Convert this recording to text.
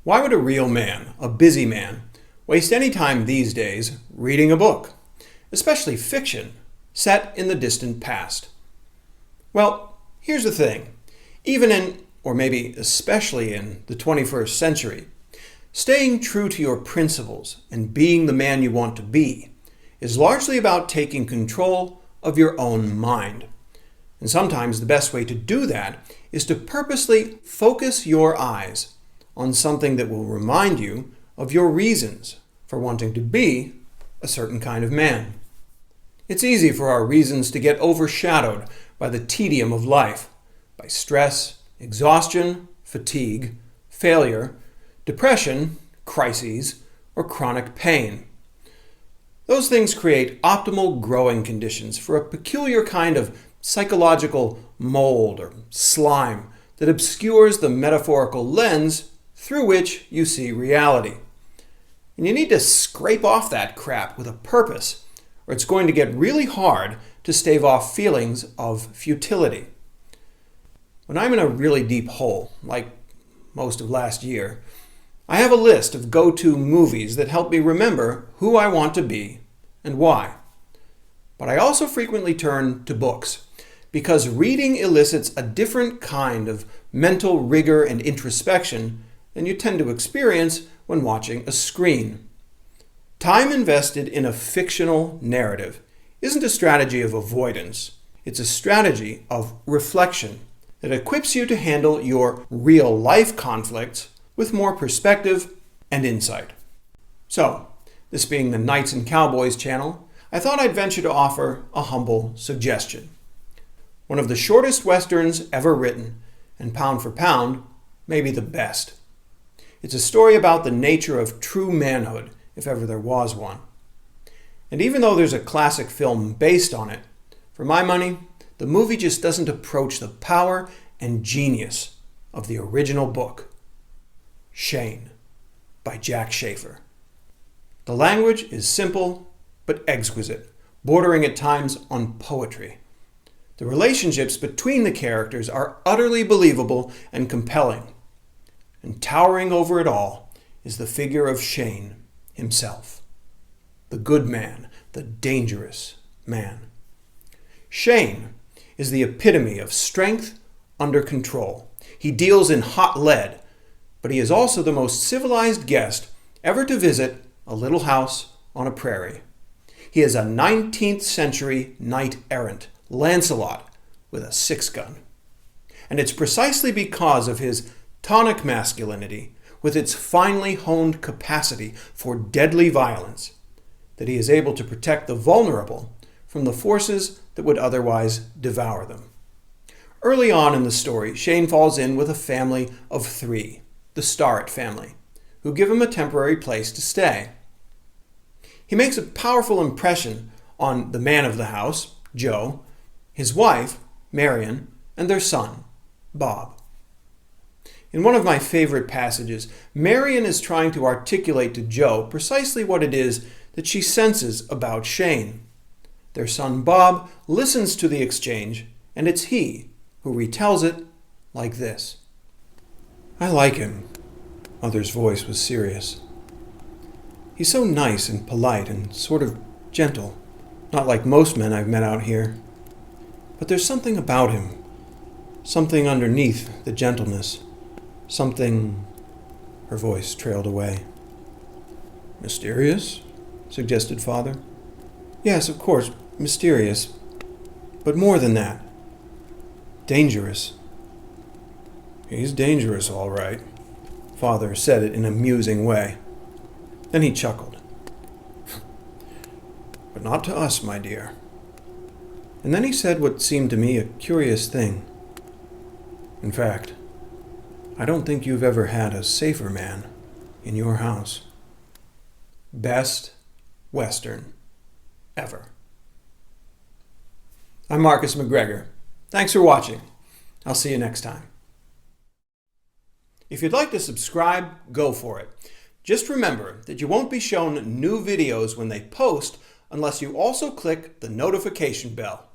Why would a real man, a busy man, waste any time these days reading a book, especially fiction, set in the distant past? Well, here's the thing. Even in, or maybe especially in, the 21st century, staying true to your principles and being the man you want to be is largely about taking control of your own mind. And sometimes the best way to do that is to purposely focus your eyes on something that will remind you of your reasons for wanting to be a certain kind of man. It's easy for our reasons to get overshadowed by the tedium of life, by stress, exhaustion, fatigue, failure, depression, crises, or chronic pain. Those things create optimal growing conditions for a peculiar kind of psychological mold or slime that obscures the metaphorical lens through which you see reality. And you need to scrape off that crap with a purpose, or it's going to get really hard to stave off feelings of futility. When I'm in a really deep hole, like most of last year, I have a list of go-to movies that help me remember who I want to be and why. But I also frequently turn to books, because reading elicits a different kind of mental rigor and introspection than you tend to experience when watching a screen. Time invested in a fictional narrative isn't a strategy of avoidance. It's a strategy of reflection that equips you to handle your real-life conflicts with more perspective and insight. So, this being the Knights and Cowboys channel, I thought I'd venture to offer a humble suggestion. One of the shortest westerns ever written, and pound for pound, maybe the best. It's a story about the nature of true manhood, if ever there was one. And even though there's a classic film based on it, for my money, the movie just doesn't approach the power and genius of the original book. Shane, by Jack Schaefer. The language is simple but exquisite, bordering at times on poetry. The relationships between the characters are utterly believable and compelling. And towering over it all is the figure of Shane himself. The good man, the dangerous man. Shane is the epitome of strength under control. He deals in hot lead, but he is also the most civilized guest ever to visit a little house on a prairie. He is a 19th century knight-errant, Lancelot, with a six-gun. And it's precisely because of his tonic masculinity, with its finely honed capacity for deadly violence, that he is able to protect the vulnerable from the forces that would otherwise devour them. Early on in the story, Shane falls in with a family of three, the Starrett family, who give him a temporary place to stay. He makes a powerful impression on the man of the house, Joe, his wife, Marion, and their son, Bob. In one of my favorite passages, Marion is trying to articulate to Joe precisely what it is that she senses about Shane. Their son Bob listens to the exchange, and it's he who retells it like this. "I like him." Mother's voice was serious. "He's so nice and polite and sort of gentle, not like most men I've met out here. But there's something about him, something underneath the gentleness, something..." Her voice trailed away. "Mysterious?" suggested Father. "Yes, of course, mysterious, but more than that. Dangerous." "He's dangerous, all right." Father said it in a musing way. Then he chuckled. "But not to us, my dear." And then he said what seemed to me a curious thing. "In fact, I don't think you've ever had a safer man in your house." Best Western ever. I'm Marcus McGregor. Thanks for watching. I'll see you next time. If you'd like to subscribe, go for it. Just remember that you won't be shown new videos when they post unless you also click the notification bell.